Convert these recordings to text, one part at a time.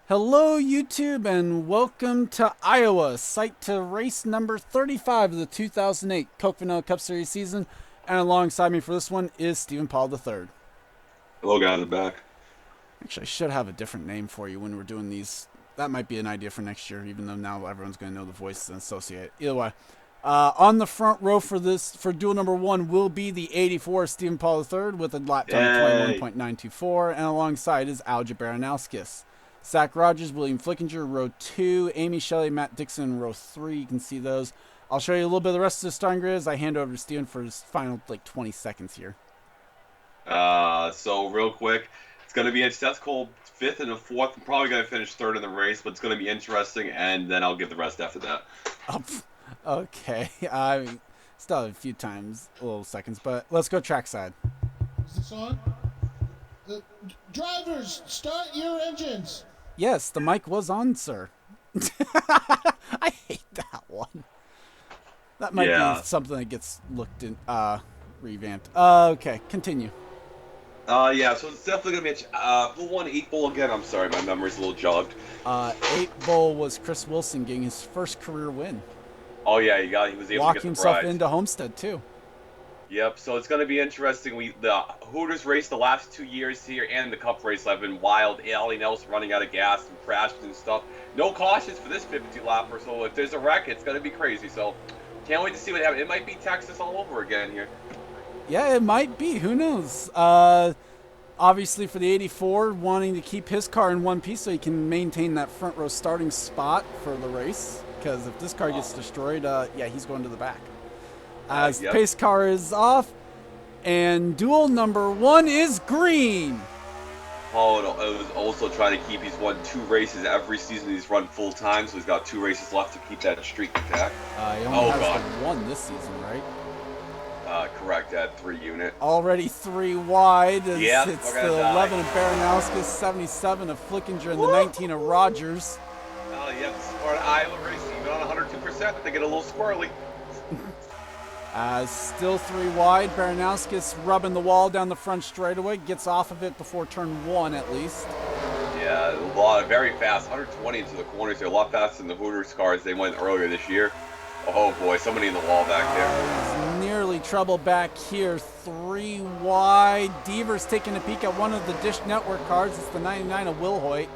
Hello, YouTube, and welcome to Iowa, site to race number 35 of the 2008 Coke Vanilla Cup Series season. And alongside me for this one is Stephen Paul III. Hello, guy in the back. Actually, I should have a different name for you when we're doing these. That might be an idea for next year, even though now everyone's going to know the voices and associate it. Either way, on the front row for duel number one will be the 84 Stephen Paul III with a lap time of Yay! 21.924, and alongside is Alja Baranowskis. Zach Rogers, William Flickinger, row 2. Amy Shelley, Matt Dixon, row 3. You can see those. I'll show you a little bit of the rest of the starting grid as I hand over to Steven for his final, 20 seconds here. So real quick, it's going to be Seth Cole fifth and a fourth. I'm probably going to finish third in the race, but it's going to be interesting, and then I'll give the rest after that. Oh, okay. I mean, still have a few times, little seconds, but let's go trackside. Is this on? Drivers, start your engines. Yes, the mic was on, sir. I hate that one. That might be something that gets looked in, revamped. Okay, continue. So it's definitely going to be a 8 bowl again. I'm sorry, my memory's a little jogged. 8 bowl was Chris Wilson getting his first career win. Oh yeah, he was able to Walk get the himself prize. into Homestead too. Yep, so it's going to be interesting. The Hooters race the last 2 years here and the Cup race have been wild. Allie Nelson running out of gas and crashed and stuff. No cautions for this 52 lapper, so if there's a wreck, it's going to be crazy. So can't wait to see what happens. It might be Texas all over again here. Yeah, it might be. Who knows? Obviously, for the 84, wanting to keep his car in one piece so he can maintain that front row starting spot for the race. Because if this car gets destroyed, he's going to the back. As the pace car is off, and duel number 1 is green. Oh, it was also trying to keep. He's won 2 races every season he's run full time, so he's got 2 races left to keep that streak intact. He only has the 1 this season, right? Correct, at 3 unit. Already 3 wide. It's the 11 of Baranowskis, 77 of Flickinger, and the 19 of Rogers. This is part of Iowa racing. Even on 102%, they get a little squirrely. Still 3 wide. Baranowskis rubbing the wall down the front straightaway. Gets off of it before turn 1 at least. Yeah, very fast. 120 into the corners. They're a lot faster than the Hooters cars they went earlier this year. Oh boy, somebody in the wall back there. Nearly trouble back here. 3 wide. Devers taking a peek at one of the Dish Network cars. It's the 99 of Will Hoyt.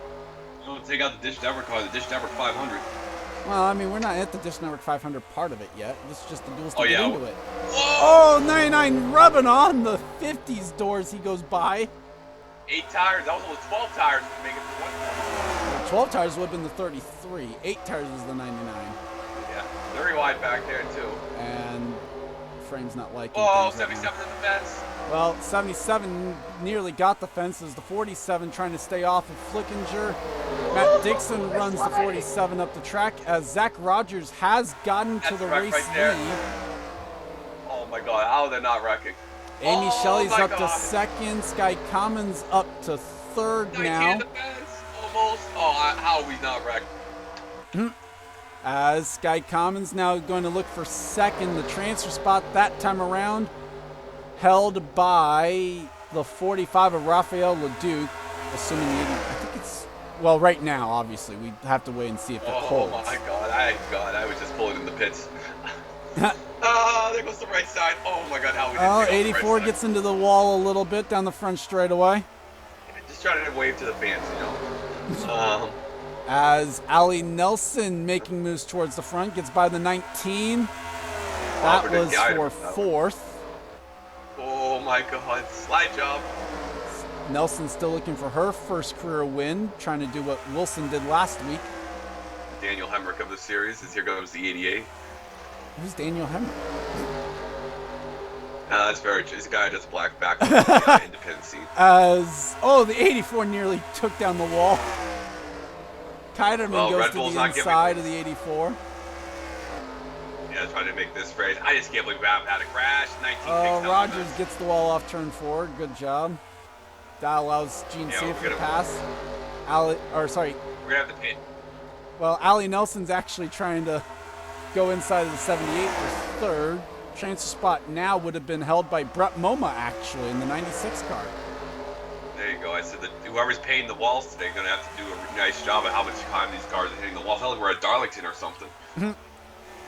Don't take out the Dish Network car, the Dish Network 500. Well, I mean, we're not at the Dish Network 500 part of it yet. This is just the duels to get into it. Whoa! Oh, 99 rubbing on the 50s doors he goes by. 8 tires. That was almost 12 tires to make it to 1. 12 tires would have been the 33. 8 tires was the 99. Yeah, very wide back there, too. And frame's not liking Oh, things 77 right in the fence. well, 77 nearly got the fences. The 47 trying to stay off of Flickinger. Matt Dixon runs the 47 up the track as Zach Rogers has gotten to the race lead. Oh my god, how are they not wrecking? Amy Shelley's up to second. Sky Commons up to third now. In the fence, almost. Oh, how are we not wrecked? As Sky Commons now going to look for second. The transfer spot that time around held by the 45 of Raphael LeDuc, assuming the 80. I think it's, well, right now, obviously. We have to wait and see if it holds. Oh my god, I was just pulling in the pits. There goes the right side. Oh my god, how we didn't 84 gets into the wall a little bit down the front straightaway. Just trying to wave to the fans, you know. As Allie Nelson making moves towards the front, gets by the 19. That was for fourth. Oh my god, slide job. Nelson still looking for her first career win, trying to do what Wilson did last week. Daniel Hemrick of the series, as here goes the 88. Who's Daniel Hemrick? That's very true. He's a guy just black back on the independent scene. The 84 nearly took down the wall. Kiderman goes to the inside of the 84. Yeah, trying to make this race. I just can't believe Rav had a crash. 19 Rogers gets the wall off turn 4. Good job. That allows Gene Safer to pass. We're going to have to pit. Well, Allie Nelson's actually trying to go inside of the 78 for third. Transfer spot now would have been held by Brett Moma, actually, in the 96 car. There you go. I said that whoever's painting the walls today is going to have to do a nice job of how much time these cars are hitting the walls. Hell, like we're at Darlington or something.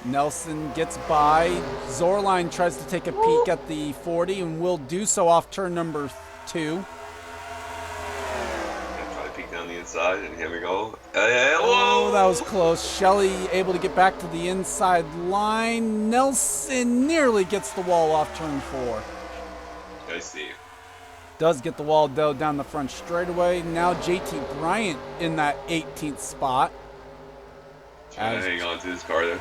Nelson gets by. Zorline tries to take a peek at the 40 and will do so off turn number 2. Try to peek down the inside, and here we go. Oh, that was close. Shelley able to get back to the inside line. Nelson nearly gets the wall off turn 4. I see. Does get the wall though down the front straightaway. Now JT Bryant in that 18th spot. Trying to hang on to this car there.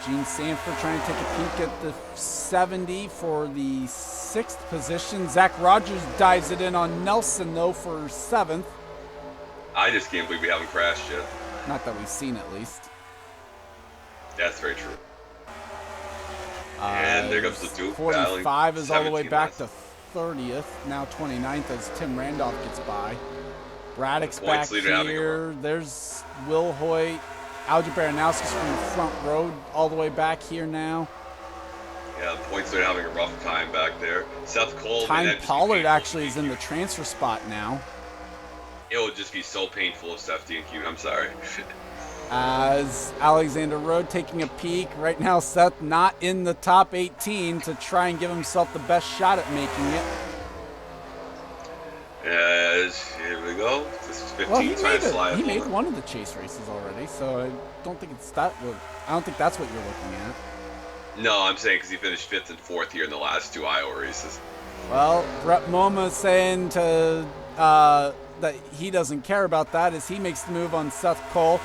Gene Sanford trying to take a peek at the 70 for the 6th position. Zach Rogers dives it in on Nelson though for 7th. I just can't believe we haven't crashed yet. Not that we've seen at least. That's very true. And there comes the Duke 45 is all the way back last. to 30th. Now 29th as Tim Randolph gets by. Braddock's back Points leader having a here. There's Will Hoyt. Algie Baranowski's from the front row all the way back here now. Yeah, the points are having a rough time back there. Seth Cole. Time Pollard actually is in the transfer spot now. It would just be so painful if Seth DNQ'd. I'm sorry. As Alexander Road taking a peek. Right now, Seth not in the top 18 to try and give himself the best shot at making it. Here we go. This is 15. Well, he made one of the chase races already, so I don't think it's that. I don't think that's what you're looking at. No, I'm saying because he finished 5th and 4th here in the last 2 Iowa races. Well, Brett Moma is saying to that he doesn't care about that as he makes the move on Seth Cole.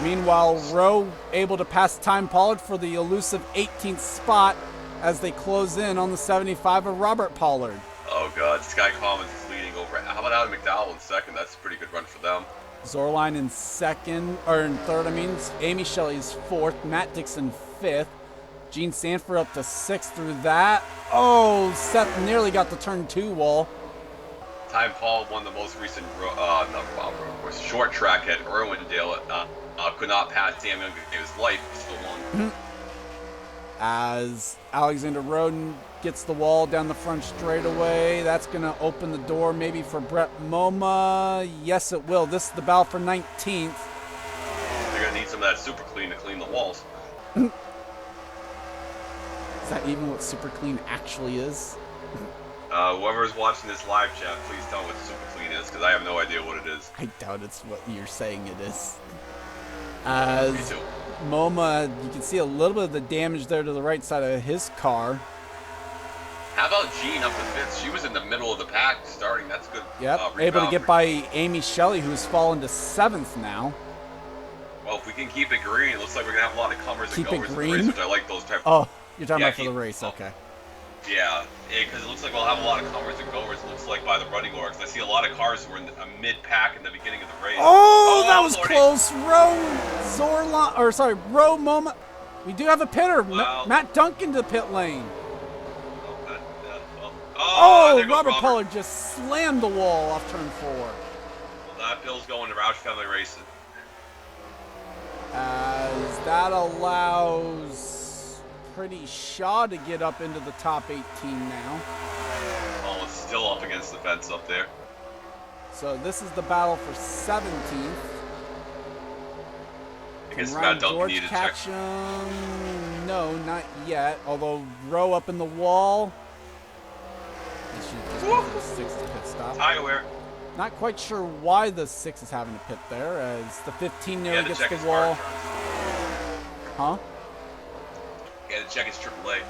Meanwhile, Rowe able to pass Time Pollard for the elusive 18th spot as they close in on the 75 of Robert Pollard. Oh, God. Sky Commons is leading over. How about Adam McDowell in 2nd? That's a pretty good run for them. Zorline in 2nd, or in 3rd, I mean. Amy Shelley is 4th. Matt Dixon 5th. Gene Sanford up to 6th through that. Oh, Seth nearly got the turn 2 wall. Time Paul won the most recent short track at Irwindale. Could not pass Samuel Davis' life. Still won. As Alexander Roden gets the wall down the front straightaway, that's going to open the door maybe for Brett Moma. Yes, it will. This is the battle for 19th. They're going to need some of that super clean to clean the walls. Is that even what super clean actually is? Whoever's watching this live chat, please tell me what super clean is, because I have no idea what it is. I doubt it's what you're saying it is. Me As too. MoMA, you can see a little bit of the damage there to the right side of his car. How about Jean up to 5th? She was in the middle of the pack starting. That's good. Yep, able to rebound get for- by Amy Shelley, who's fallen to 7th now. Well, if we can keep it green, it looks like we're going to have a lot of comers Keep it and goers in the green? race, which I like those type Oh, you're talking Yeah, about for the race, okay. Yeah, because it looks like we'll have a lot of comers and goers, it looks like, by the running order. 'Cause I see a lot of cars who are in a mid-pack in the beginning of the race. Oh, that was Lordy. close. Roe Moma. We do have a pitter. Wow. Matt Duncan to the pit lane. Oh, there goes Robert Pollard just slammed the wall off turn 4. Well, that bill's going to Roush Family Racing. As that allows Pretty Shaw to get up into the top 18 now. Oh, it's still up against the fence up there. So this is the battle for 17th. I guess Can Matt Ryan Duncan George needed to check. catch him? No, not yet. Although Rowe up in the wall. This should just be the 6th pit stop. Tire wear. Not quite sure why the 6 is having to pit there, as the 15 nearly Yeah, to gets check the his wall. car insurance. Huh? Yeah, to check his AAA.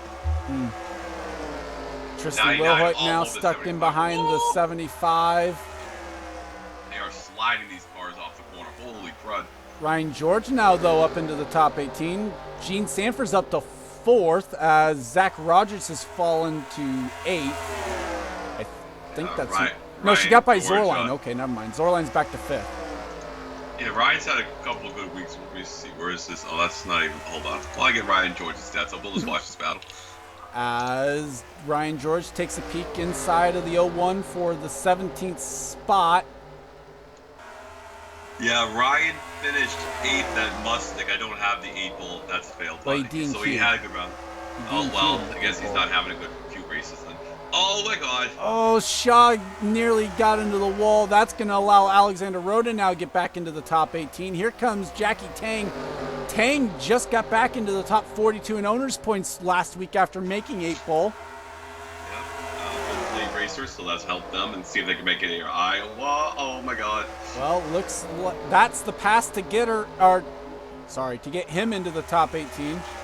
Tristan 99 Wilhoit all now over the stuck in 75. behind the 75. They are sliding these cars off the corner. Holy crud. Ryan George now, though, up into the top 18. Gene Sanford's up to 4th, as Zach Rogers has fallen to 8th. I think that's... Ryan No, she got by George, Zorline. Okay, never mind. Zorline's back to 5th. Yeah, Ryan's had a couple of good weeks. Let me see. Where is this? Oh, that's not even... Hold on. While I get Ryan George's stats up, we'll just watch this battle. As Ryan George takes a peek inside of the 01 for the 17th spot. Yeah, Ryan finished 8th at Mustang. I don't have the 8 bolt. That's failed. Well, he So he DNQ'd. had a good run. He Oh, well, DNQ'd I guess he's the not having a good few races then. Oh my God. Oh, Shaw nearly got into the wall. That's going to allow Alexander Roda now to get back into the top 18. Here comes Jackie Tang. Tang just got back into the top 42 in owners points last week after making 8 pole. Yeah, racers, so let's help them and see if they can make it in Iowa. Oh my God. Well, looks like that's the pass to get her, or sorry, to get him into the top 18.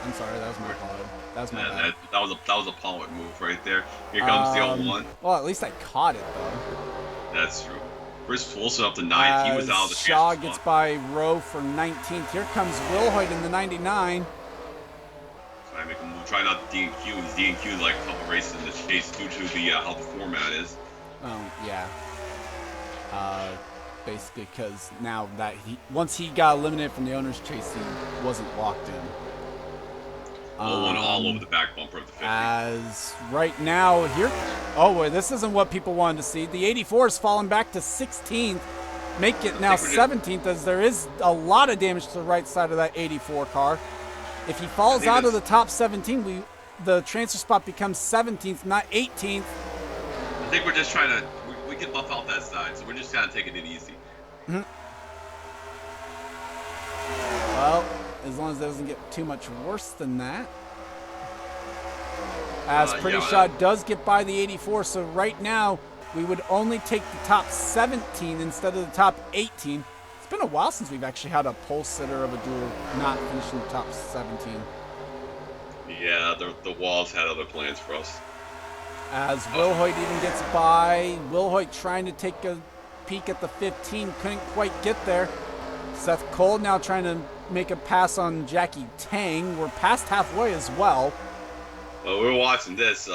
I'm sorry, that was my fault. That was my bad. That was a Pollard move right there. Here comes the 0-1. Well, at least I caught it though. That's true. Chris Wilson up to 9th. He was out of the Shaw transfer gets spot. by Rowe for 19th. Here comes Wilhoit in the 99. Try to make a move. Try not to DNQ. He's DNQ'd like a couple races in the chase due to the how the format is. Oh yeah. Basically, because now that once he got eliminated from the owner's chase, he wasn't locked in. All over the back bumper of the 50. As right now here, oh wait, this isn't what people wanted to see. The 84 is falling back to 16th, make it now 17th, as there is a lot of damage to the right side of that 84 car. If he falls out of the top 17, the transfer spot becomes 17th, not 18th. I think we're just trying to we can buff out that side, so we're just kind of taking it easy. Mm-hmm. Well, as long as it doesn't get too much worse than that. As Pretty Shot does get by the 84, so right now we would only take the top 17 instead of the top 18. It's been a while since we've actually had a pole sitter of a duel not finishing the top 17. Yeah, the Walls had other plans for us. As Wilhoit even gets by. Wilhoit trying to take a peek at the 15, couldn't quite get there. Seth Cole now trying to make a pass on Jackie Tang. We're past halfway as well. Well, we're watching this.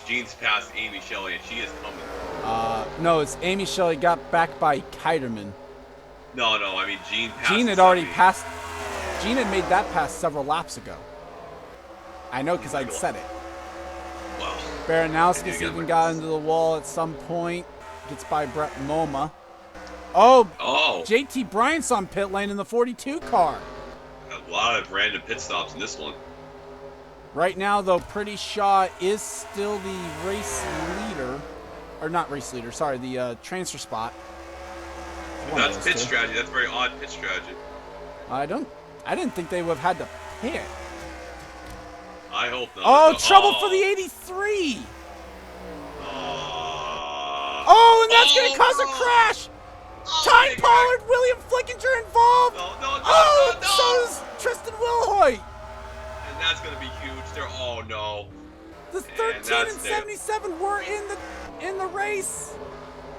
Jean's past Amy Shelley, and she is coming. No, it's Amy Shelley got back by Kiterman. No, I mean Jean passed. Jean had already passed. Jean had made that pass several laps ago. I know because I'd said it. Wow. Baranowskis even got into the wall at some point. Gets by Brett Moma. Oh, JT Bryant's on pit lane in the 42 car. A lot of random pit stops in this one. Right now, though, Pretty Shaw is still the race leader. Or not race leader, sorry, the transfer spot. That's pit strategy. That's very odd pit strategy. I didn't think they would have had to pit. I hope not. Oh, trouble for the 83. Oh, and that's going to cause a crash. Ty Pollard, William Flickinger involved. No. So is Tristan Wilhoit. And that's going to be huge. The 13 and 77 were in the race.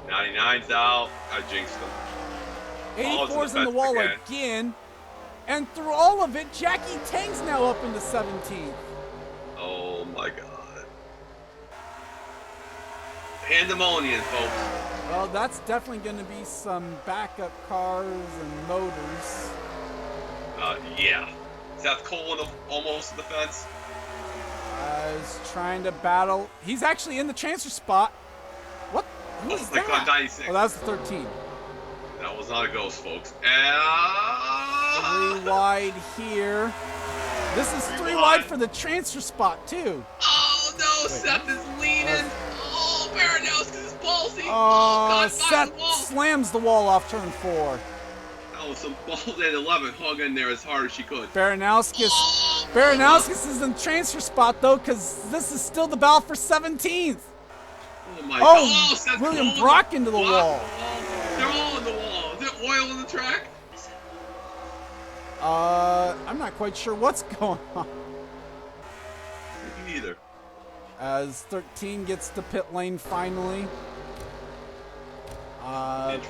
99's out. I jinxed them. 84's in the wall again. And through all of it, Jackie Tang's now up into 17th. Oh my God. Pandemonium, folks. Well, that's definitely going to be some backup cars and motors. Yeah. Seth Cole almost in the fence. He's trying to battle. He's actually in the transfer spot. What? Who is that? God, 96. Oh, that was the 13. That was not a ghost, folks. 3 wide here. This is 3 wide for the transfer spot, too. Oh, no. Seth is leaning. Oh, Baranowskis is ballsy. Oh, Seth slams the wall off turn 4. That was some balls at 11. Hung in there as hard as she could. Baranowskis is in transfer spot, though, because this is still the battle for 17th. Oh, my God. Seth William Brock into the wall. They're all in the wall. Is there oil in the track? I'm not quite sure what's going on. Me neither. As 13 gets to pit lane finally.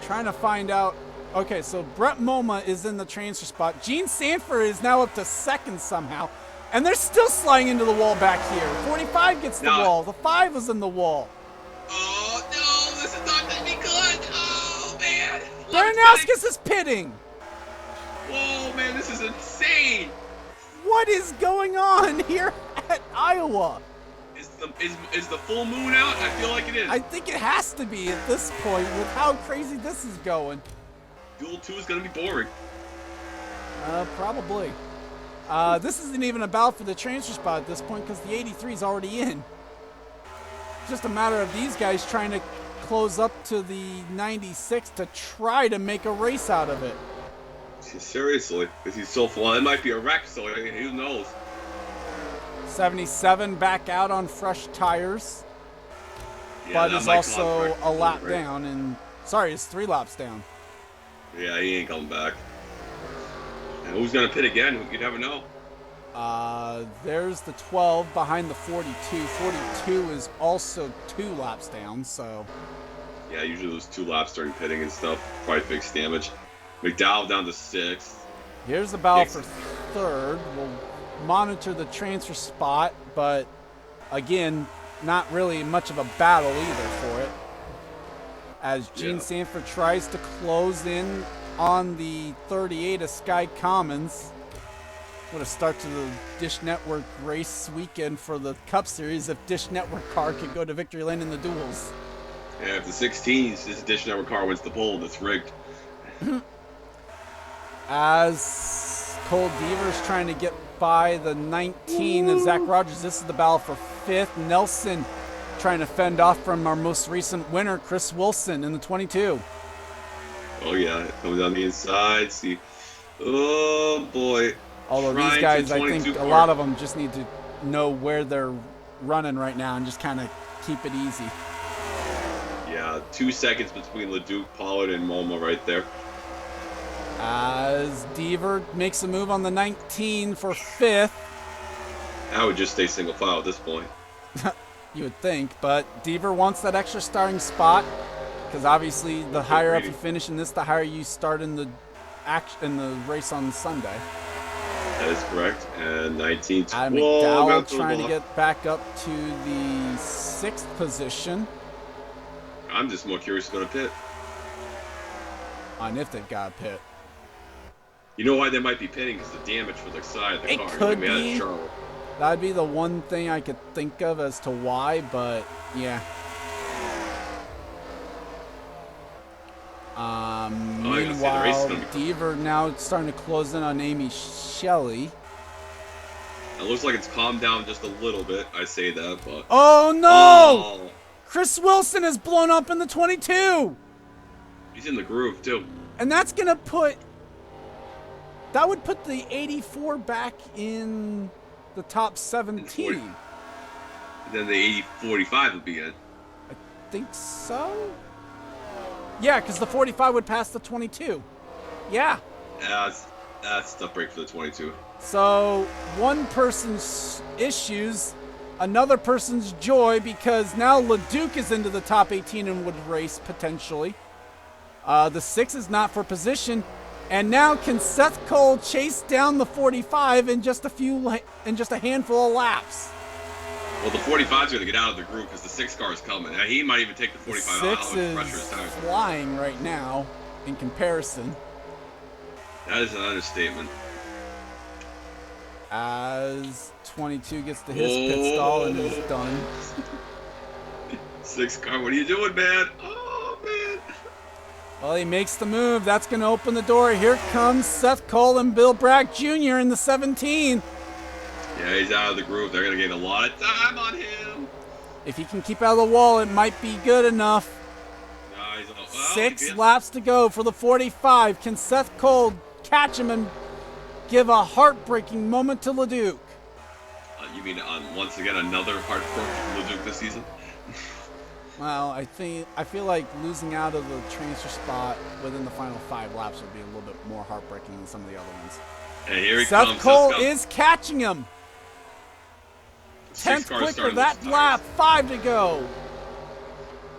Trying to find out. Okay, so Brett Moma is in the transfer spot. Gene Sanford is now up to 2nd somehow. And they're still sliding into the wall back here. 45 gets the wall. The 5 was in the wall. Oh, no. This is not going to be good. Oh, man. Baranowskis is pitting. Whoa, man. This is insane. What is going on here at Iowa? Is the full moon out? I feel like it is. I think it has to be at this point with how crazy this is going. Duel 2 is going to be boring. Probably. This isn't even a battle for the transfer spot at this point because the 83 is already in. just a matter of these guys trying to close up to the 96 to try to make a race out of it. Seriously, because he's so flying. It might be a wreck, so who knows? 77 back out on fresh tires, Yeah, but that is might also contract a lap right? down. And sorry, it's 3 laps down. Yeah, he ain't coming back. And who's gonna pit again? You never know. There's the 12 behind the 42. 42 is also 2 laps down, so. Yeah, usually those 2 laps during pitting and stuff probably fix damage. McDowell down to 6th. Here's the battle for 3rd. We'll monitor the transfer spot, but again, not really much of a battle either for it. As Gene Sanford tries to close in on the 38 of Sky Commons. What a start to the Dish Network race weekend for the Cup Series if Dish Network car could go to victory lane in the duels. Yeah, if the 16s, this Dish Network car wins the pole, that's rigged. As Cole Deaver's trying to get by the 19 of Zach Rogers. This is the battle for 5th. Nelson trying to fend off from our most recent winner, Chris Wilson, in the 22. Oh yeah, coming down the inside. See, oh boy. Although these guys, I think a lot of them just need to know where they're running right now and just kind of keep it easy. Yeah, 2 seconds between Leduc, Pollard, and Momo right there. As Deaver makes a move on the 19 for 5th. I would just stay single file at this point. You would think, but Deaver wants that extra starting spot because obviously the higher up you finish in this, the higher you start in the race on Sunday. That is correct. And 19-12. McDowell trying to get back up to the 6th position. I'm just more curious who's going to pit. On if they've got a pit. You know why they might be pitting? Because the damage for the side of the car. It could We had be. Charlotte. That'd be the one thing I could think of as to why, but yeah. Meanwhile, Deaver now starting to close in on Amy Shelley. It looks like it's calmed down just a little bit. I say that, but... Oh, no! Oh, Chris Wilson has blown up in the 22! he's in the groove, too. And that's going to put... That would put the 84 back in the top 17. And then the 45 would be in. I think so? Yeah, because the 45 would pass the 22. Yeah. That's the break for the 22. So one person's issues, another person's joy, because now Leduc is into the top 18 and would race potentially. The 6 is not for position, and now can Seth Cole chase down the 45 in just a handful of laps? Well, the 45's going to get out of the groove because the 6 car is coming. Now, he might even take the 45 out. 6 is flying right now in comparison. That is an understatement. As 22 gets to his pit stall and is done. 6 car, what are you doing, man? Oh, man. Well, he makes the move. That's going to open the door. Here comes Seth Cole and Bill Bragg Jr. in the 17. Yeah, he's out of the groove. They're going to gain a lot of time on him. If he can keep out of the wall, it might be good enough. No, he's 6 laps to go for the 45. Can Seth Cole catch him and give a heartbreaking moment to Leduc? You mean once again another heartbreaking Leduc this season? Well, I feel like losing out of the transfer spot within the final 5 laps would be a little bit more heartbreaking than some of the other ones. And here he Seth comes. Cole is catching him. 10th quicker that lap, 5 to go.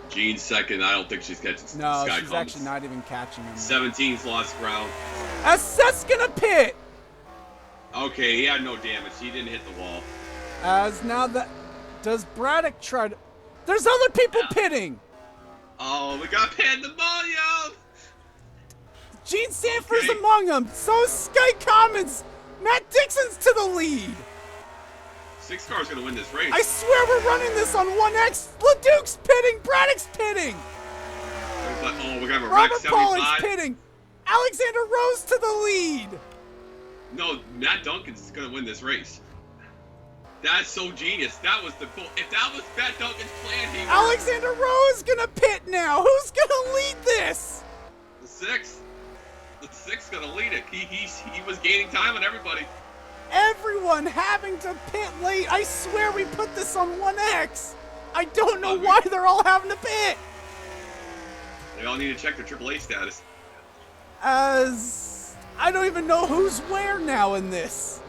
Gene's second. I don't think she's catching. No, she's actually not even catching him. 17's lost ground. As Seth's gonna pit. Okay, he had no damage. He didn't hit the wall. As now that does Braddock try to? There's other people pitting. Oh, we got pandemonium. Gene Sanford's among them. So is Sky Commons. Matt Dixon's to the lead. 6 car's gonna win this race. I swear we're running this on 1X. Leduc's pitting. Braddock's pitting. Oh, we got a Robert wreck 75. Pollock's pitting. Alexander Rose to the lead. No, Matt Duncan's gonna win this race. That's so genius. That was the goal. If that was Matt Duncan's plan, he Alexander Rowe is gonna pit now. Who's gonna lead this? the sixth. The sixth gonna lead it. He was gaining time on everybody. Everyone having to pit late. I swear we put this on 1X. I don't know why they're all having to pit. They all need to check their AAA status. As I don't even know who's where now in this.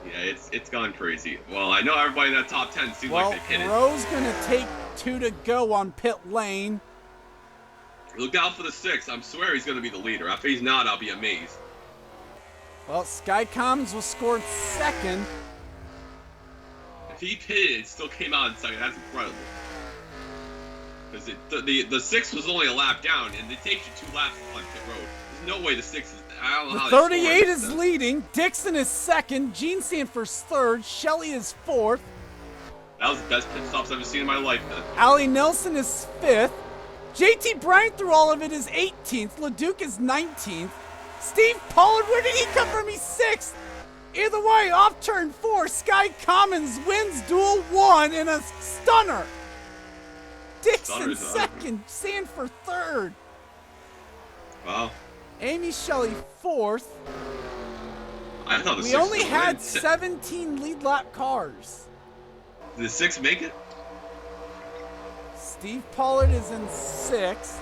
Yeah, it's gone crazy. Well, I know everybody in that top 10 seems like they pitted. Rowe's gonna take 2 to go on pit lane. Look out for the sixth. I swear he's gonna be the leader. If he's not, I'll be amazed. Well, Sky Commons was scored second. If he pitted and still came out in second, that's incredible. Because the sixth was only a lap down, and it takes you 2 laps on pit road. There's no way the sixth is. I don't know how. 38 is leading. Dixon is second. Gene Sanford's third. Shelley is fourth. That was the best pit stops I've ever seen in my life, man. Allie Nelson is fifth. JT Bryant through all of it is 18th. LeDuc is 19th. Steve Pollard, where did he come from? He's 6th. Either way, off turn 4, Sky Commons wins Duel 1 in a stunner. Dixon second, Sanford third. Wow. Amy Shelley fourth. I thought the We sixth only was had in. 17 lead lap cars. Did the sixth make it? Steve Pollard is in 6th.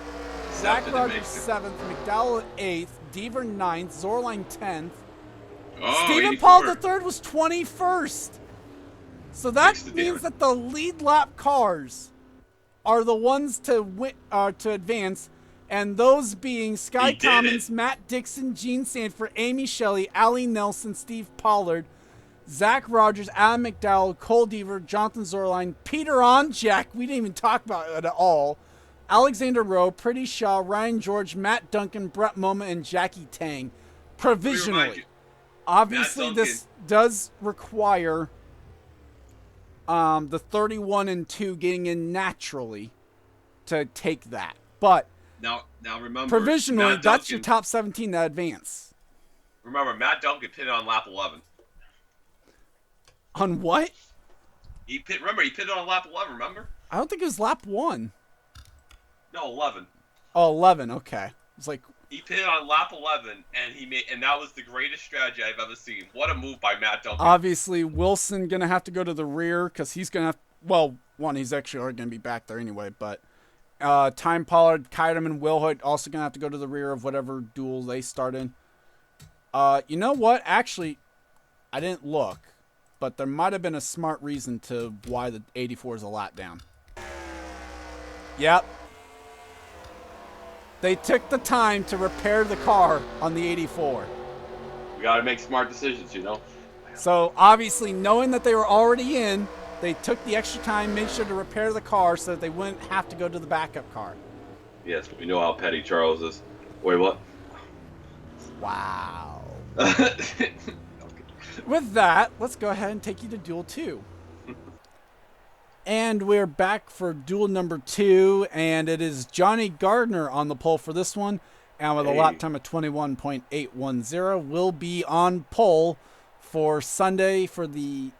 Zach Didn't Rogers make it. 7th. McDowell 8th. Deaver 9th. Zorline 10th. Oh, Stephen 84. Paul III was 21st. So that Makes the means damage. that the lead lap cars are the ones to win, to advance, and those being Sky He did Commons, it. Matt Dixon, Gene Sanford, Amy Shelley, Allie Nelson, Steve Pollard, Zach Rogers, Adam McDowell, Cole Deaver, Jonathan Zorline, Peter Onjak, we didn't even talk about it at all, Alexander Rowe, Pretty Shaw, Ryan George, Matt Duncan, Brett Moma, and Jackie Tang. Provisionally. Obviously, Matt this does require the 31 and 2 getting in naturally to take that. But Now remember. provisionally, Matt that's your Duncan- top 17 to advance. Remember, Matt Duncan pitted on lap 11. On what? He pitted on lap 11. Remember? I don't think it was lap 1. No, 11. Oh, 11. Okay. It's like, He pitted on lap 11, and that was the greatest strategy I've ever seen. What a move by Matt Duncan. obviously, Wilson going to have to go to the rear because he's going to have, well, one, he's actually already going to be back there anyway, but Time Pollard, Keidemann, Wilhoit also going to have to go to the rear of whatever duel they start in. You know what? Actually, I didn't look, but there might have been a smart reason to why the 84 is a lap down. Yep. They took the time to repair the car on the 84. We got to make smart decisions, you know? So obviously, knowing that they were already in, they took the extra time, made sure to repair the car so that they wouldn't have to go to the backup car. Yes, we know how petty Charles is. Wait, what? Wow. Okay. With that, let's go ahead and take you to Duel 2. And we're back for Duel number 2, and it is Johnny Gardner on the pole for this one, and with a lap time of 21.810, will be on pole for Sunday for the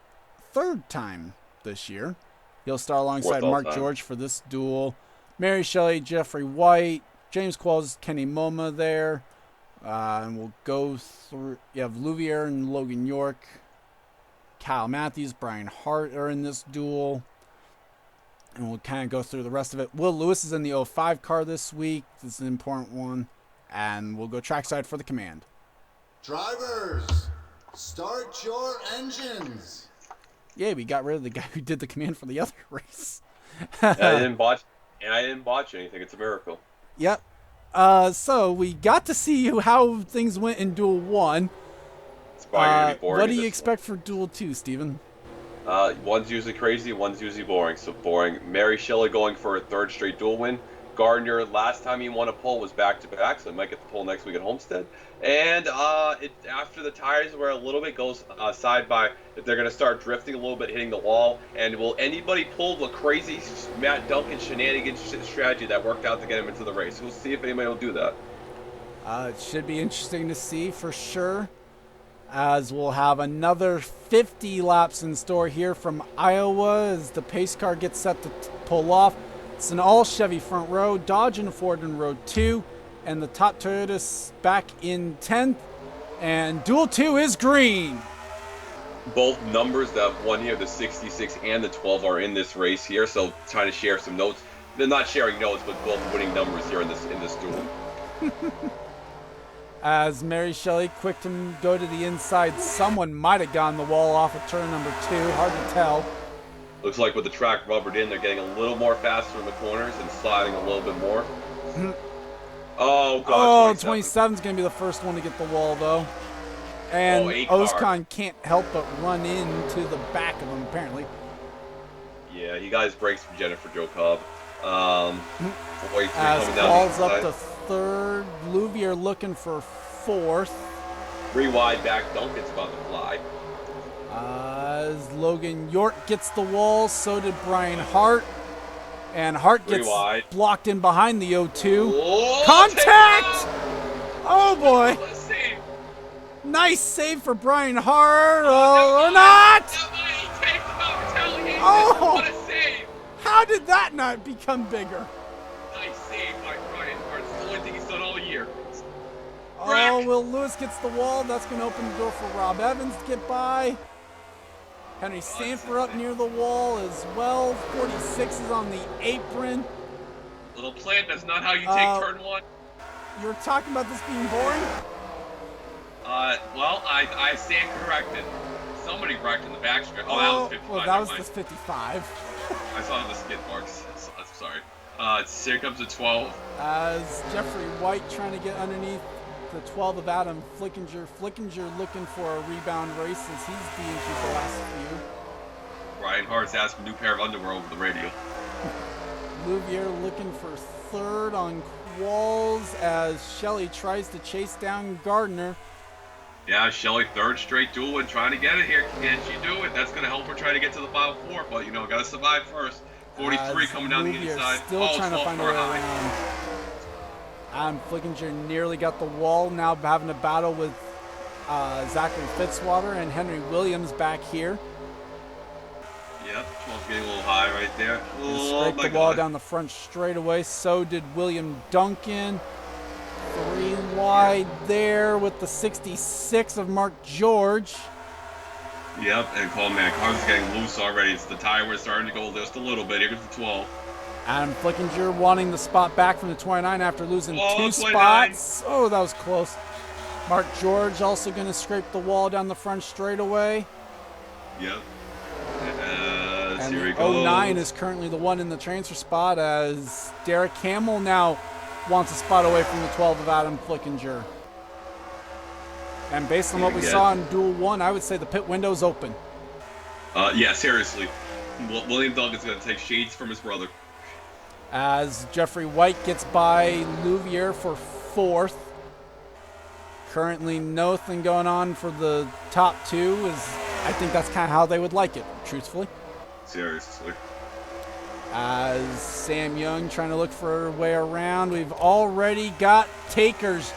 3rd time this year. He'll start alongside Fourth all Mark time. George for this duel. Mary Shelley, Jeffrey White, James Qualls, Kenny Moma there. And we'll go through. You have Louvier and Logan York. Kyle Matthews, Brian Hart are in this duel. And we'll kind of go through the rest of it. Will Lewis is in the 05 car this week. This is an important one. And we'll go trackside for the command. Drivers, start your engines. Yeah, we got rid of the guy who did the command for the other race. I didn't botch anything. It's a miracle. Yep. So we got to see how things went in Duel 1. It's probably gonna be boring. What do you this expect for Duel 2, Steven? One's usually crazy, one's usually boring. So boring. Mary Shelley going for a 3rd straight duel win. Gardner, last time he won a pole was back-to-back, so he might get the pole next week at Homestead. And after the tires were a little bit goes side by, if they're going to start drifting a little bit, hitting the wall. And will anybody pull the crazy Matt Duncan shenanigans strategy that worked out to get him into the race? We'll see if anybody will do that. It should be interesting to see for sure. as we'll have another 50 laps in store here from Iowa as the pace car gets set to pull off. It's an all Chevy front row, Dodge and Ford in row 2, and the top Toyota's back in 10th, and Duel 2 is green. Both numbers that have won here, the 66 and the 12, are in this race here, so trying to share some notes. They're not sharing notes, but both winning numbers here in this duel. As Mary Shelley quick to go to the inside, someone might have gone the wall off of turn number 2, hard to tell. Looks like with the track rubbered in, they're getting a little more faster in the corners and sliding a little bit more. Oh, God. 27's going to be the first one to get the wall, though. And Ozcon can't help but run into the back of him, apparently. Yeah, he got his brakes from Jennifer Jo Cobb. As falls up to 3rd. Louvier looking for 4th. 3 wide back. Duncan's about to fly. As Logan York gets the wall, so did Brian Hart. And Hart gets blocked in behind the 0-2. Oh, Contact! Oh, boy. Nice save for Brian Hart. Or not! Oh! What a save! How did that not become bigger? Nice save by Brian Hart. It's the only thing he's done all year. Oh, Will Lewis gets the wall. That's going to open the door for Rob Evans to get by. Henry Sanford up near the wall as well. 46 is on the apron. Little plan, that's not how you take turn 1. You were talking about this being boring? Well, I stand corrected. Somebody wrecked in the backstretch. Oh, that was 55. Well, that was the 55. I saw the skid marks. I'm sorry. Here comes the 12. As Jeffrey White trying to get underneath the 12 of Adam Flickinger. Flickinger looking for a rebound race as he's the injured the last few. Brian Hart's asking a new pair of underwear over the radio. Louvier looking for 3rd on Qualls as Shelley tries to chase down Gardner. Yeah, Shelley, 3rd straight duel and trying to get it here. Can she do it? That's going to help her try to get to the final 4, but, got to survive first. 43 coming down the inside. Still trying to find a way around. Adam Flickinger nearly got the wall, now having a battle with Zachary Fitzwater and Henry Williams back here. Yep, 12's getting a little high right there. Scraped the wall down the front straightaway. So did William Duncan. 3 wide there with the 66 of Mark George. Yep, and Coleman Car's getting loose already. It's the tire we're starting to go just a little bit. Here comes the 12. Adam Flickinger wanting the spot back from the 29 after losing 2 spots. Oh, that was close. Mark George also going to scrape the wall down the front straightaway. Yep. And here he the goes. 09 is currently the one in the transfer spot as Derek Hamill now wants a spot away from the 12 of Adam Flickinger. And based on what we saw in Duel 1, I would say the pit window's open. Yeah, seriously. William Duncan's going to take shades from his brother. As Jeffrey White gets by Louvier for 4th. Currently nothing going on for the top 2. I think that's kind of how they would like it, truthfully. Seriously. As Sam Young trying to look for a way around. We've already got takers.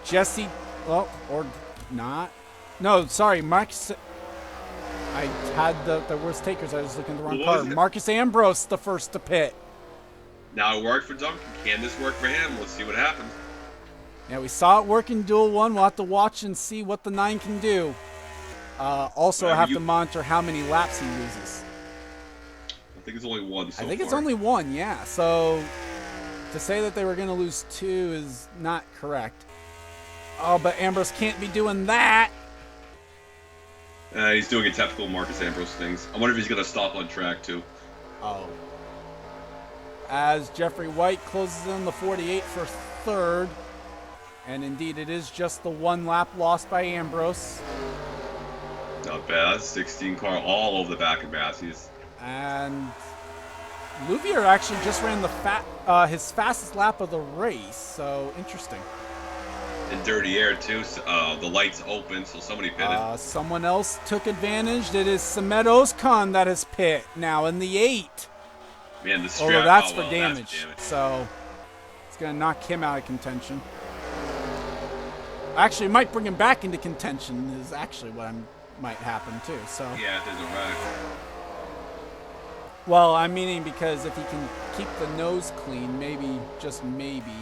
Jesse, or not. No, sorry, Marcus. I had the worst takers. I was looking at the wrong car. Marcus Ambrose, the first to pit. Now it worked for Duncan. Can this work for him? Let's see what happens. Yeah, we saw it work in Duel 1. We'll have to watch and see what the 9 can do. Also, I have to monitor how many laps he loses. I think it's only 1 so I think far. it's only 1, yeah. So to say that they were going to lose 2 is not correct. Oh, but Ambrose can't be doing that. He's doing a typical Marcus Ambrose things. I wonder if he's going to stop on track, too. Oh. As Jeffrey White closes in the 48 for 3rd. And indeed, it is just the 1 lap lost by Ambrose. Not bad. 16 car all over the back of Massey's. And Louvier actually just ran his fastest lap of the race. So, interesting. In dirty air, too. The light's open, so somebody pitted. Someone else took advantage. It is Samet Ozkan that is pit now in the 8. Man, the strap. Although that's for damage. So, it's going to knock him out of contention. Actually, it might bring him back into contention is actually what might happen too. So Yeah, if there's a wreck. well, I'm meaning because if he can keep the nose clean, maybe, just maybe,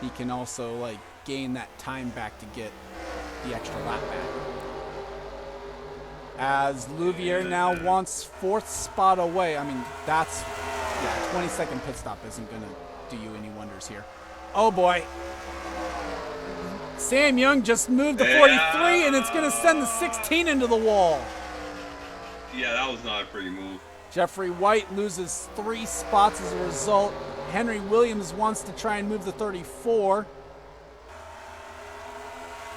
he can also like gain that time back to get the extra lap back. As Louvier now wants 4th spot away. I mean, that's, yeah, 20-second pit stop isn't going to do you any wonders here. Oh, boy. Sam Young just moved to 43, and it's going to send the 16 into the wall. Yeah, that was not a pretty move. Jeffrey White loses 3 spots as a result. Henry Williams wants to try and move to 34.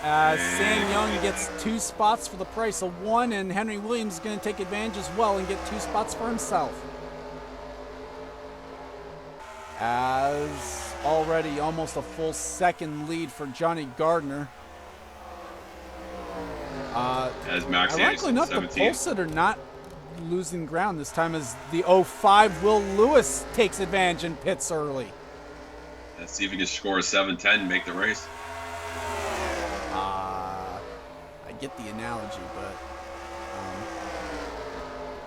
Sam Young gets 2 spots for the price of 1, and Henry Williams is going to take advantage as well and get 2 spots for himself. As already almost a full second lead for Johnny Gardner. As Max Ironically Anderson, enough, the 17. Pulsed are not losing ground this time as the 05 Will Lewis takes advantage and pits early. Let's see if he can score a 7-10 and make the race. I get the analogy, but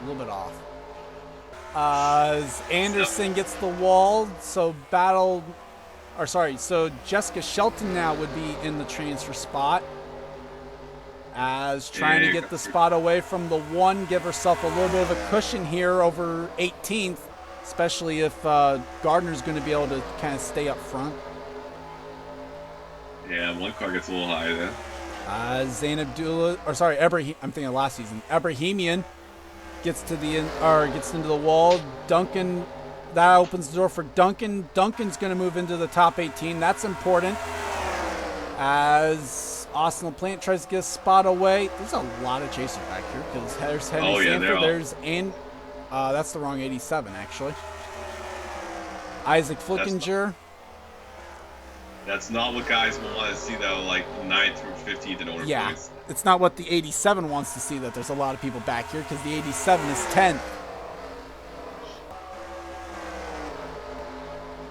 a little bit off. As Anderson gets the wall, so Jessica Shelton now would be in the transfer spot. As trying to get the spot away from the 1, give herself a little bit of a cushion here over 18th, especially if Gardner's going to be able to kind of stay up front. Yeah, 1 car gets a little high there. I'm thinking of last season. Ebrahimian gets into the wall. Duncan, that opens the door for Duncan. Duncan's going to move into the top 18. That's important. As Austin LaPlante tries to get a spot away. There's a lot of chasers back here because there's Henry Sanford. That's the wrong 87 actually. Isaac Flickinger. That's not what guys want to see, though, like 9th through 15th in order points. It's not what the 87 wants to see, that there's a lot of people back here, because the 87 is 10th.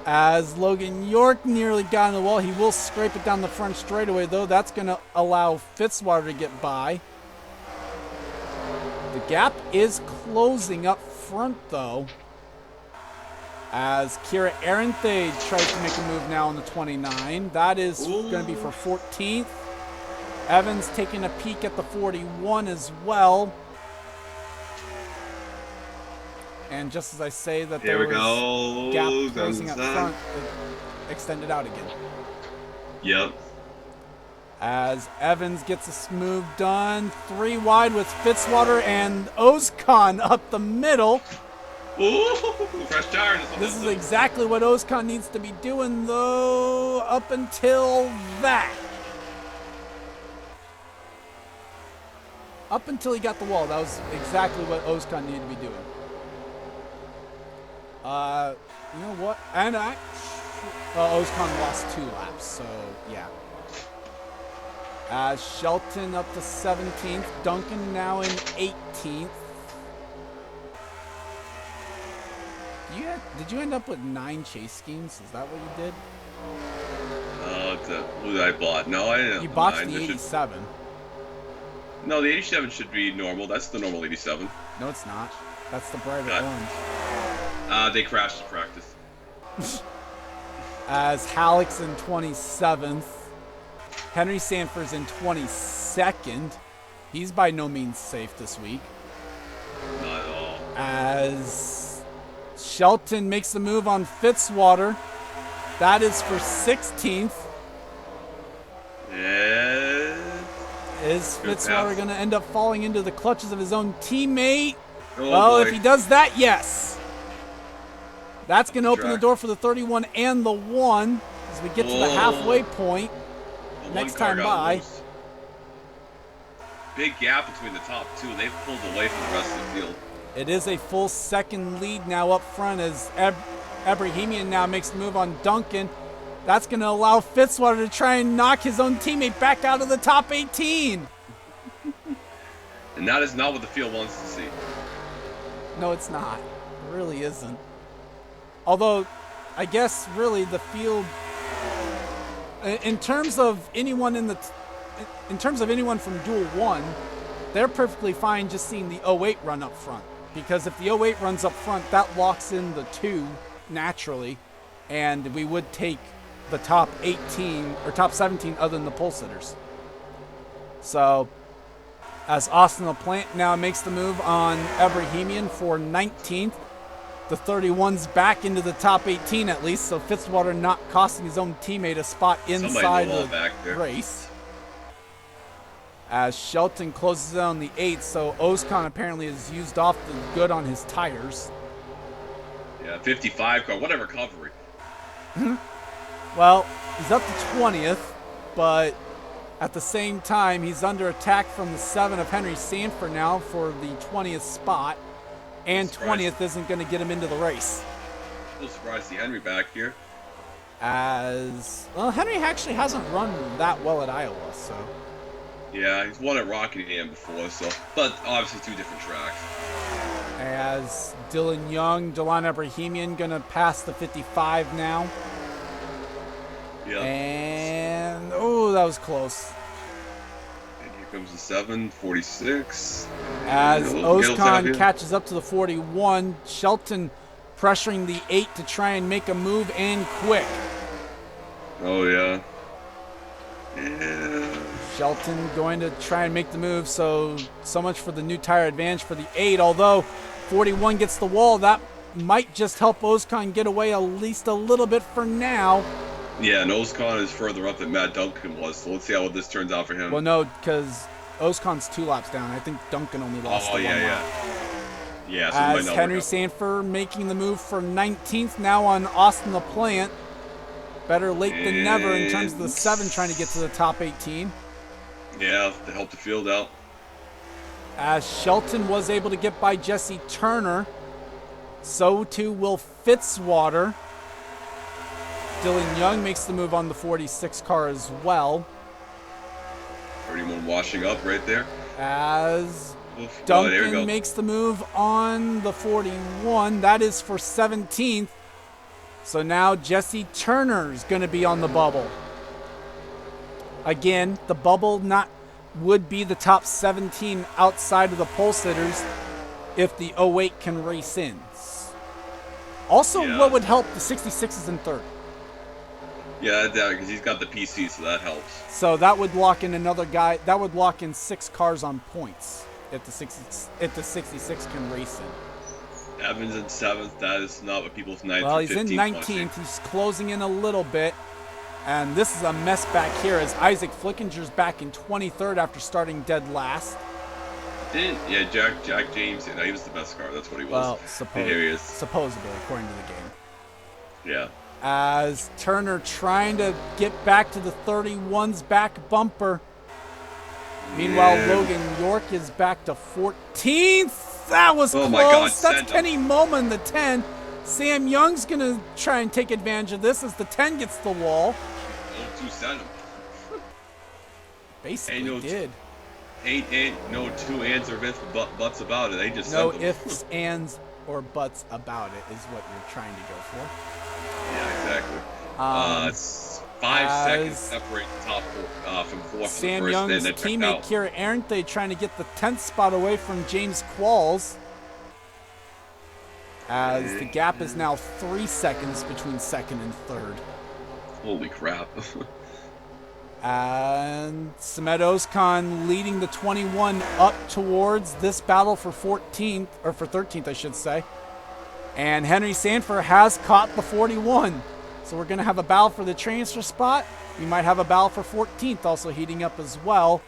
As Logan York nearly got in the wall, he will scrape it down the front straightaway, though. That's going to allow Fitzwater to get by. The gap is closing up front, though. As Kira Arenthe tries to make a move now on the 29. That is going to be for 14th. Evans taking a peek at the 41 as well. And just as I say that there was gap closing up front, it extended out again. Yep. As Evans gets a move done. 3 wide with Fitzwater and Ozkan up the middle. Ooh, fresh tires. This is exactly what Ozkan needs to be doing, though, up until that. Up until he got the wall, that was exactly what Ozkan needed to be doing. You know what? And Ozkan lost 2 laps, so yeah. As Shelton up to 17th, Duncan now in 18th. Did you end up with 9 chase schemes? Is that what you did? Who did I bought? No, I didn't. You botched the 87. No, the 87 should be normal. That's the normal 87. No, it's not. That's the brighter orange. They crashed in practice. As Halleck's in 27th. Henry Sanford's in 22nd. He's by no means safe this week. Not at all. As Shelton makes the move on Fitzwater. That is for 16th. Yeah. Is Fitzwater going to end up falling into the clutches of his own teammate? Oh, well, boy. if he does that, yes. That's going to open the door for the 31 and the 1 as we get to the halfway point. Next time by. Loose. Big gap between the top 2. They've pulled away from the rest of the field. It is a full second lead now up front as Ebrahimian now makes the move on Duncan. That's going to allow Fitzwater to try and knock his own teammate back out of the top 18. And that is not what the field wants to see. No, it's not. It really isn't. Although, I guess really the field... In terms of anyone from Duel 1, they're perfectly fine just seeing the 08 run up front. Because if the 08 runs up front, that locks in the 2 naturally, and we would take the top 18 or top 17 other than the pole sitters. So, as Austin LaPlante now makes the move on Ebrahimian for 19th, the 31's back into the top 18 at least, so Fitzwater not costing his own teammate a spot inside the race. As Shelton closes on the 8th, so Ozkan apparently has used off the good on his tires. Yeah, 55 car, whatever recovery. Well, he's up to 20th, but at the same time, he's under attack from the 7 of Henry Sanford now for the 20th spot, and 20th isn't going to get him into the race. Still surprised to see Henry back here. As, well, Henry actually hasn't run that well at Iowa, so. Yeah, he's won at Rocky Dam before, so, but obviously 2 different tracks. As Dylan Young, Delon Ebrahimian going to pass the 55 now. Yeah. And, oh, that was close. And here comes the 7, 46. As Ozkan catches up to the 41, Shelton pressuring the 8 to try and make a move and quick. Oh, yeah. Yeah. Shelton going to try and make the move, so much for the new tire advantage for the 8. Although 41 gets the wall, that might just help Ozkan get away at least a little bit for now. Yeah, and Ozkan is further up than Matt Duncan was, so let's see how this turns out for him. Well, no, because Ozkan's 2 laps down. I think Duncan only lost the 1 lap. Yeah, so as Henry Sanford making the move for 19th now on Austin LaPlante. Better late than never in terms of the 7 trying to get to the top 18. Yeah, to help the field out. As Shelton was able to get by Jesse Turner, so too will Fitzwater. Dylan Young makes the move on the 46 car as well. 31 washing up right there. As Duncan makes the move on the 41. That is for 17th. So now Jesse Turner's going to be on the bubble. Again, the bubble would be the top 17 outside of the pole sitters if the 08 can race in. Also, what would help the 66s and 30? Yeah, because he's got the PC, so that helps. So that would lock in another guy. That would lock in 6 cars on points if the 66 can race in. Evans in 7th. That is not what people's 9th. Well, he's in 19th. He's closing in a little bit. And this is a mess back here as Isaac Flickinger's back in 23rd after starting dead last. Yeah, Jack James, he was the best car. That's what he was. Well, supposedly, according to the game. Yeah. As Turner trying to get back to the 31's back bumper. Meanwhile, Logan York is back to 14th. That was close. My God, that's Kenny Moma in the 10. Sam Young's going to try and take advantage of this as the 10 gets the wall. No 2 sent him. Basically did. Ain't no 2 ands or buts about it. They just no sent them. ifs, ands, or buts about it is what you're trying to go for. Yeah, exactly. It's 5 seconds separate the top 4 from 4th. Sam Young's teammate Kira Arndt trying to get the 10th spot away from James Qualls. As the gap is now 3 seconds between 2nd and 3rd. Holy crap. And Samet Ozkan leading the 21 up towards this battle for 14th, or for 13th, I should say. And Henry Sanford has caught the 41. So we're going to have a battle for the transfer spot. We might have a battle for 14th also heating up as well.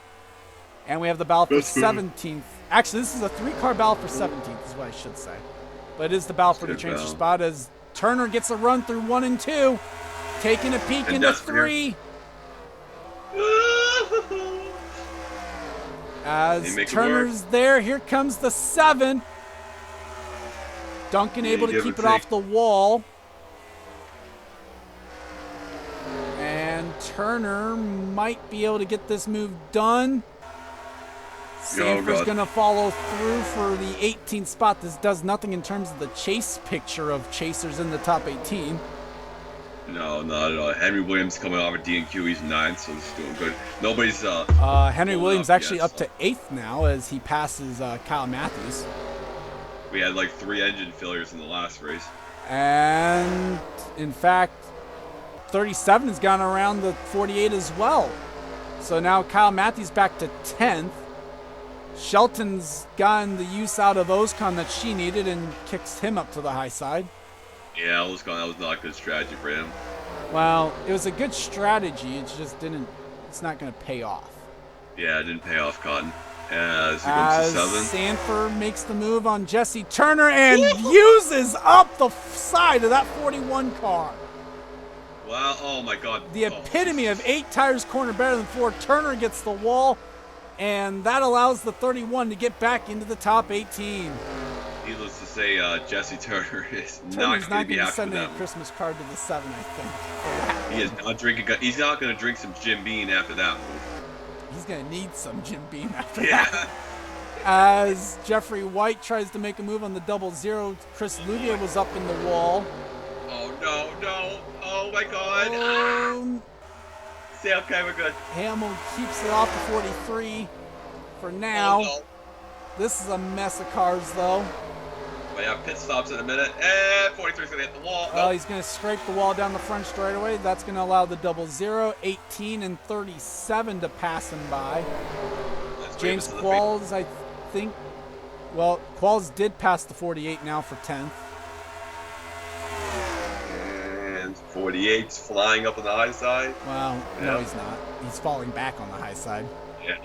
And we have the battle for 17th. Actually, this is a 3-car battle for 17th is what I should say. But it is the battle for the transfer spot as Turner gets a run through 1 and 2. Taking a peek into 3. As Turner's there, here comes the 7. Duncan able to keep it off the wall. And Turner might be able to get this move done. Sanford's going to follow through for the 18th spot. This does nothing in terms of the chase picture of chasers in the top 18. No, not at all. Henry Williams coming off a DNQ. He's 9th, so he's doing good. Nobody's Henry going Williams up actually yet, up to 8th now as he passes Kyle Matthews. We had like 3 engine failures in the last race. And in fact, 37 has gone around the 48 as well. So now Kyle Matthews back to 10th. Shelton's gotten the use out of Ozcon that she needed and kicks him up to the high side. Yeah, that was not a good strategy for him. Well, it was a good strategy. It just didn't. It's not going to pay off. Yeah, it didn't pay off, Cotton. As he As comes to 7. Sanford makes the move on Jesse Turner and uses up the side of that 41 car. Wow, oh my god. The epitome of 8 tires corner better than 4. Turner gets the wall, and that allows the 31 to get back into the top 18. Needless to say, Jesse Turner is Turner's not going not to going be to happy send with a that. Christmas card to the 7, I think. He is not drinking. He's not going to drink some Jim Beam after that move. He's going to need some Jim Beam after Yeah. that. As Jeffrey White tries to make a move on the 0-0, Chris Louvier was up in the wall. Oh no! Oh my god! See, okay, we're good. Hamill keeps it off the 43 for now. Oh, no. This is a mess of cars, though. We have pit stops in a minute, and 43's gonna hit the wall. Well, he's going to scrape the wall down the front straightaway. That's going to allow the 0-0, 18 and 37 to pass him by. James Qualls, I think. Well, Qualls did pass the 48 now for 10th. And 48's flying up on the high side. Well, no, Yeah. he's not. He's falling back on the high side. Yeah.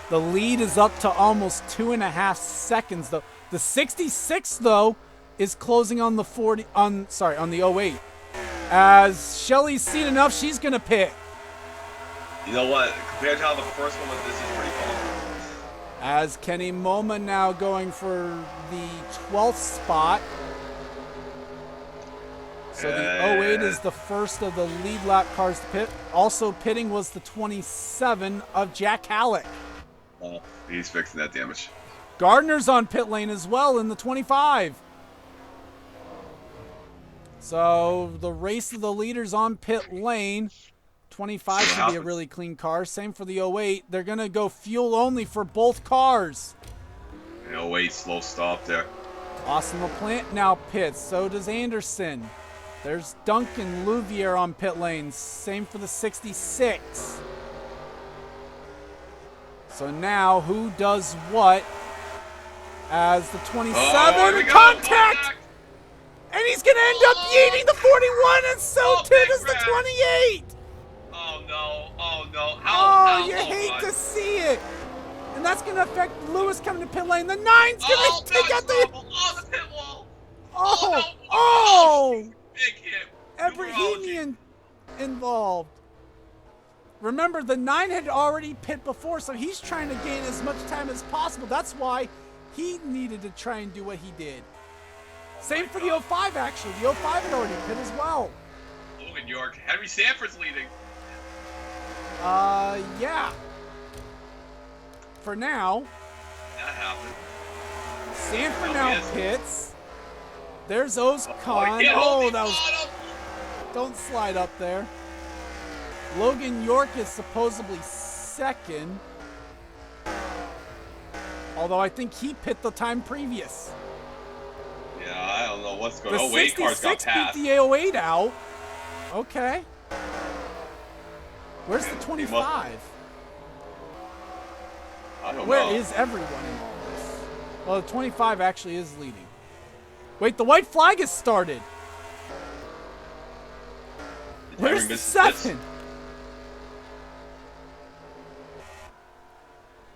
The lead is up to almost 2.5 seconds, though. The 66, though, is closing on the on the 08. As Shelly's seen enough, she's gonna pit. You know what? Compared to how the first one was, this is pretty fun. As Kenny Moma now going for the 12th spot. So the 08 is the first of the lead lap cars to pit. Also pitting was the 27 of Jack Halleck. Oh, he's fixing that damage. Gardner's on pit lane as well in the 25. So the race of the leaders on pit lane. 25 should be a really clean car. Same for the 08. They're going to go fuel only for both cars. No, wait, slow stop there. Austin LaPlante now pits. So does Anderson. There's Duncan Louvier on pit lane. Same for the 66. So now who does what? As the 27 contact! And he's going to end up yeeting the 41, and so too does the 28! Oh no, oh no. Oh, you hate to see it. And that's going to affect Lewis coming to pit lane. The 9's going to take out the... Oh, the pit wall! Oh! Big hit. Ebrahimian involved. Remember, the 9 had already pit before, so he's trying to gain as much time as possible. That's why he needed to try and do what he did. Same for the 05, actually. The 05 had already pit as well. Logan York. Henry Sanford's leading. Yeah. For now, That happened. Sanford Oh, now yes. pits. There's Ozcon. Oh, That was... Don't slide up there. Logan York is supposedly second. Although I think he pit the time previous. Yeah, I don't know what's going The on. Oh, wait, cars got 66 passed. beat the 08 out. Okay. Where's the 25? I don't Where know. is everyone in all this? Well, the 25 actually is leading. Wait, the white flag has started. Where's the 7?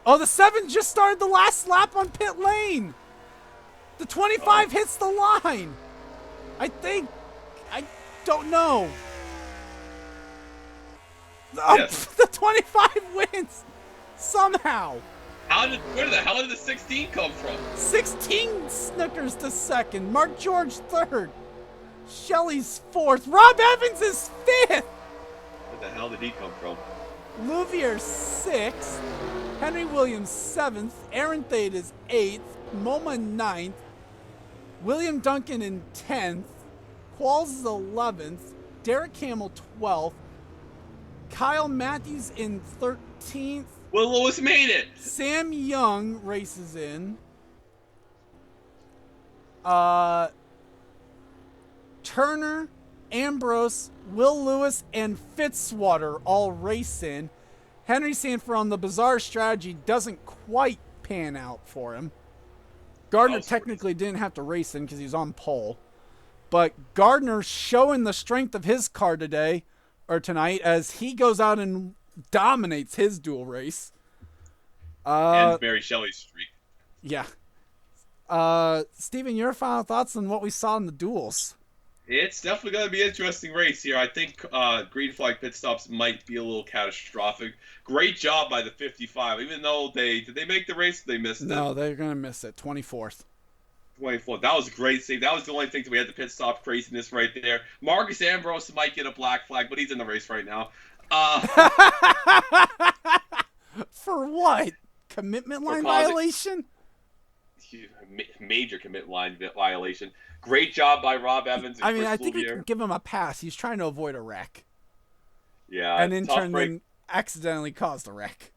Oh, the 7 just started the last lap on pit lane. The 25 hits the line. I think. I don't know. Oh, Yes. the 25 wins somehow. Where the hell did the 16 come from? 16 Snickers to second. Mark George third. Shelley's fourth. Rob Evans is fifth. Where the hell did he come from? Louvier sixth. Henry Williams seventh. Aaron Thade is eighth. MoMA ninth. William Duncan in 10th. Qualls is 11th. Derek Hamill 12th, Kyle Matthews in 13th. Will Lewis made it. Sam Young races in. Turner, Ambrose, Will Lewis, and Fitzwater all race in. Henry Sanford on the bizarre strategy doesn't quite pan out for him. Gardner technically didn't have to race in because he was on pole. But Gardner showing the strength of his car tonight as he goes out and dominates his duel race. And Barry Shelley's streak. Yeah. Steven, your final thoughts on what we saw in the duels? It's definitely going to be an interesting race here. I think green flag pit stops might be a little catastrophic. Great job by the 55. Even though did they make the race? They missed it. No, they're going to miss it. 24th. 24th. That was a great save. That was the only thing that we had the pit stop craziness right there. Marcus Ambrose might get a black flag, but he's in the race right now. For what? Commitment line violation? Major commitment line violation. Great job by Rob Evans. I mean, I think we can give him a pass. He's trying to avoid a wreck. Yeah. And in turn, then accidentally caused a wreck.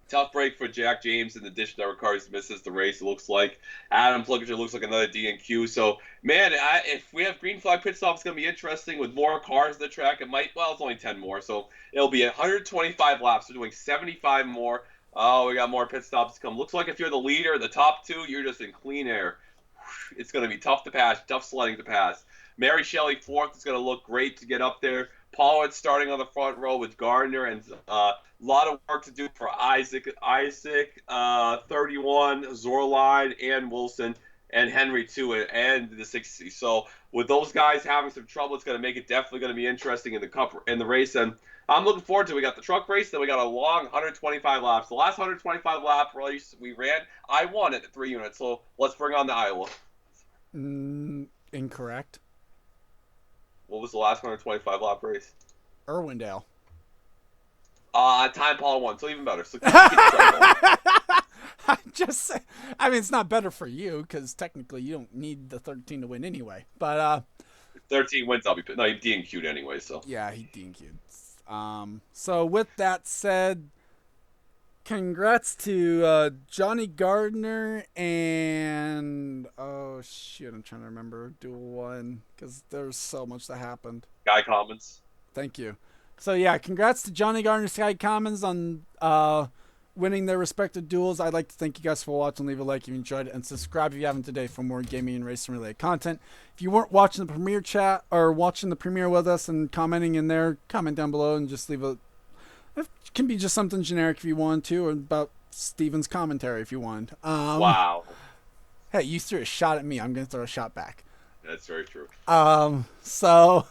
Tough break for Jack James in addition to our cars misses the race, it looks like. Adam Pliger looks like another DNQ. So, man, if we have green flag pit stops, it's going to be interesting with more cars on the track. It's only 10 more. So, it'll be 125 laps. We're doing 75 more. Oh, we got more pit stops to come. Looks like if you're the leader, the top two, you're just in clean air. It's going to be tough to pass, tough sledding to pass. Mary Shelley 4th is going to look great to get up there. Pollard starting on the front row with Gardner, and a lot of work to do for Isaac, 31, Zorline, and Wilson, and Henry too, and the 60. So with those guys having some trouble, it's going to make it definitely going to be interesting in the race. And I'm looking forward to it. We got the truck race, then we got a long 125 laps. The last 125 lap race we ran, I won at the 3 units. So let's bring on the Iowa. Incorrect. What was the last 125 lap race? Irwindale. Time Paul won, so even better. So I'm just saying. I mean, it's not better for you because technically you don't need the 13 to win anyway. But 13 wins, he DNQ'd anyway. So yeah, he DNQ'd. So with that said, congrats to Johnny Gardner and I'm trying to remember Duel 1 because there's so much that happened. Guy Commons. Thank you. So yeah, congrats to Johnny Gardner and Sky Commons on winning their respective duels. I'd like to thank you guys for watching. Leave a like if you enjoyed it, and subscribe if you haven't today for more gaming and racing related content. If you weren't watching the premiere chat or watching the premiere with us and commenting in there, comment down below and just leave it can be just something generic if you want to, or about Steven's commentary if you want. Wow. Hey, you threw a shot at me. I'm going to throw a shot back. That's very true. So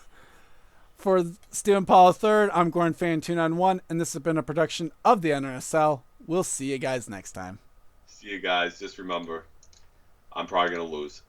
for Steven Paul III, I'm Gordon Fan 291, and this has been a production of the NRSL. We'll see you guys next time. See you guys. Just remember, I'm probably going to lose.